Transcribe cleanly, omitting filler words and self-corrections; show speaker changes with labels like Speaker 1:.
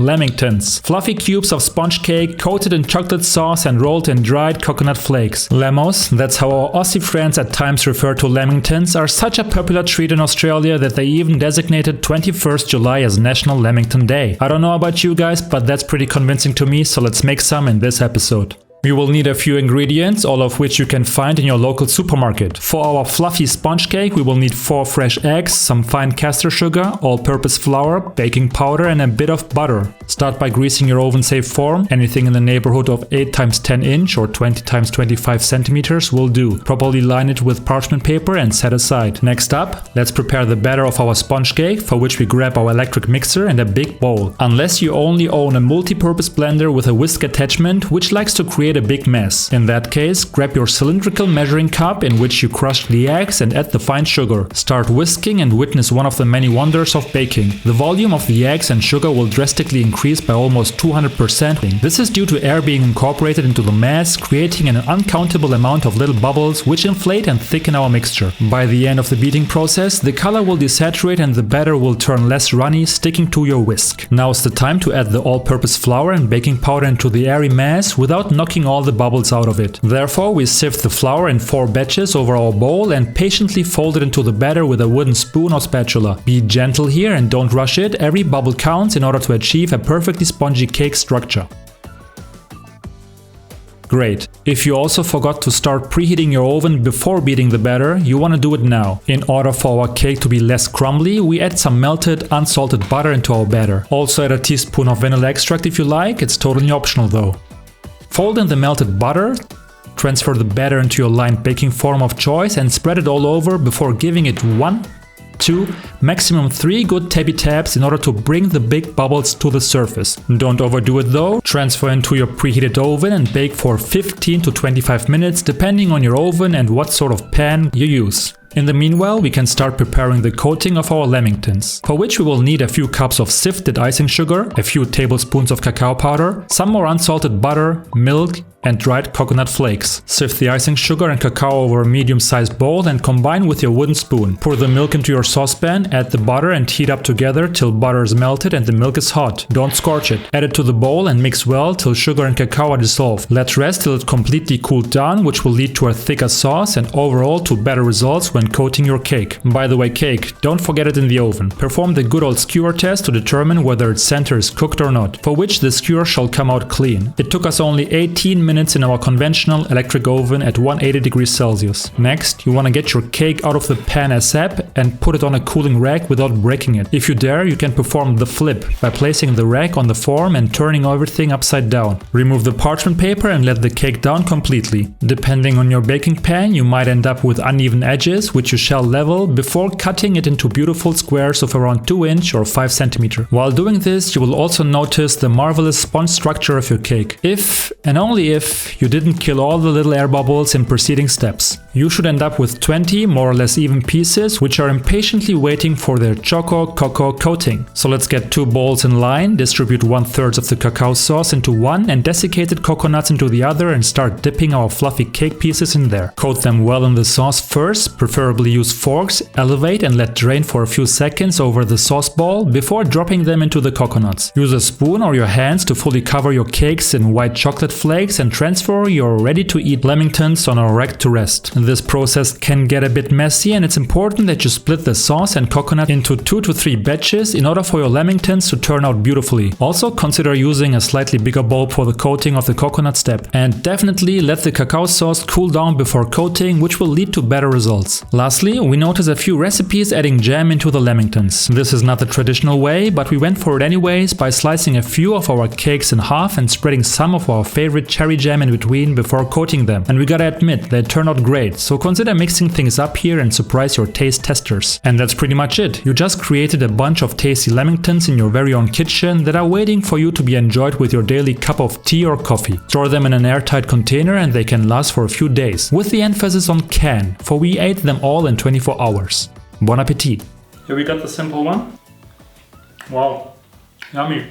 Speaker 1: Lamingtons. Fluffy cubes of sponge cake coated in chocolate sauce and rolled in dried coconut flakes. Lammos, that's how our Aussie friends at times refer to Lamingtons, are such a popular treat in Australia that they even designated 21st July as National Lamington Day. I don't know about you guys, but that's pretty convincing to me, so let's make some in this episode. You will need a few ingredients, all of which you can find in your local supermarket. For our fluffy sponge cake, we will need 4 fresh eggs, some fine castor sugar, all-purpose flour, baking powder and a bit of butter. Start by greasing your oven-safe form. Anything in the neighborhood of 8 x 10 inch or 20 x 25 centimeters will do. Properly line it with parchment paper and set aside. Next up, let's prepare the batter of our sponge cake, for which we grab our electric mixer and a big bowl. Unless you only own a multi-purpose blender with a whisk attachment, which likes to create a big mess. In that case, grab your cylindrical measuring cup in which you crushed the eggs and add the fine sugar. Start whisking and witness one of the many wonders of baking. The volume of the eggs and sugar will drastically increase by almost 200%. This is due to air being incorporated into the mass, creating an uncountable amount of little bubbles which inflate and thicken our mixture. By the end of the beating process, the color will desaturate and the batter will turn less runny, sticking to your whisk. Now is the time to add the all-purpose flour and baking powder into the airy mass without knocking all the bubbles out of it. Therefore, we sift the flour in 4 batches over our bowl and patiently fold it into the batter with a wooden spoon or spatula. Be gentle here and don't rush it, every bubble counts in order to achieve a perfectly spongy cake structure. Great. If you also forgot to start preheating your oven before beating the batter, you want to do it now. In order for our cake to be less crumbly, we add some melted, unsalted butter into our batter. Also add a teaspoon of vanilla extract if you like, it's totally optional though. Fold in the melted butter, transfer the batter into your lined baking form of choice and spread it all over before giving it 1, 2, maximum 3 good tappy taps in order to bring the big bubbles to the surface. Don't overdo it though. Transfer into your preheated oven and bake for 15 to 25 minutes depending on your oven and what sort of pan you use. In the meanwhile, we can start preparing the coating of our Lamingtons, for which we will need a few cups of sifted icing sugar, a few tablespoons of cacao powder, some more unsalted butter, milk, and dried coconut flakes. Sift the icing sugar and cacao over a medium-sized bowl and combine with your wooden spoon. Pour the milk into your saucepan, add the butter and heat up together till butter is melted and the milk is hot. Don't scorch it. Add it to the bowl and mix well till sugar and cacao are dissolved. Let rest till it completely cooled down, which will lead to a thicker sauce and overall to better results when coating your cake. By the way, cake, don't forget it in the oven. Perform the good old skewer test to determine whether its center is cooked or not, for which the skewer shall come out clean. It took us only 18 minutes in our conventional electric oven at 180 degrees Celsius. Next, you want to get your cake out of the pan ASAP and put it on a cooling rack without breaking it. If you dare, you can perform the flip by placing the rack on the form and turning everything upside down. Remove the parchment paper and let the cake down completely. Depending on your baking pan, you might end up with uneven edges, which you shall level before cutting it into beautiful squares of around 2 inch or 5 centimeter. While doing this, you will also notice the marvelous sponge structure of your cake. If, and only if, you didn't kill all the little air bubbles in preceding steps. You should end up with 20 more or less even pieces which are impatiently waiting for their cacao coating. So let's get 2 bowls in line, distribute 1/3 of the cacao sauce into one and desiccated coconuts into the other and start dipping our fluffy cake pieces in there. Coat them well in the sauce first, preferably use forks, elevate and let drain for a few seconds over the sauce ball before dropping them into the coconuts. Use a spoon or your hands to fully cover your cakes in white chocolate flakes and transfer your ready-to-eat Lamingtons on a rack to rest. This process can get a bit messy and it's important that you split the sauce and coconut into 2 to 3 batches in order for your Lamingtons to turn out beautifully. Also consider using a slightly bigger bowl for the coating of the coconut step. And definitely let the cacao sauce cool down before coating, which will lead to better results. Lastly, we notice a few recipes adding jam into the Lamingtons. This is not the traditional way, but we went for it anyways by slicing a few of our cakes in half and spreading some of our favorite cherry jam in between before coating them. And we gotta admit, they turn out great, so consider mixing things up here and surprise your taste testers. And that's pretty much it. You just created a bunch of tasty Lamingtons in your very own kitchen that are waiting for you to be enjoyed with your daily cup of tea or coffee. Store them in an airtight container and they can last for a few days, with the emphasis on can, for we ate them all in 24 hours. Bon appétit! Here we got the simple one. Wow, yummy!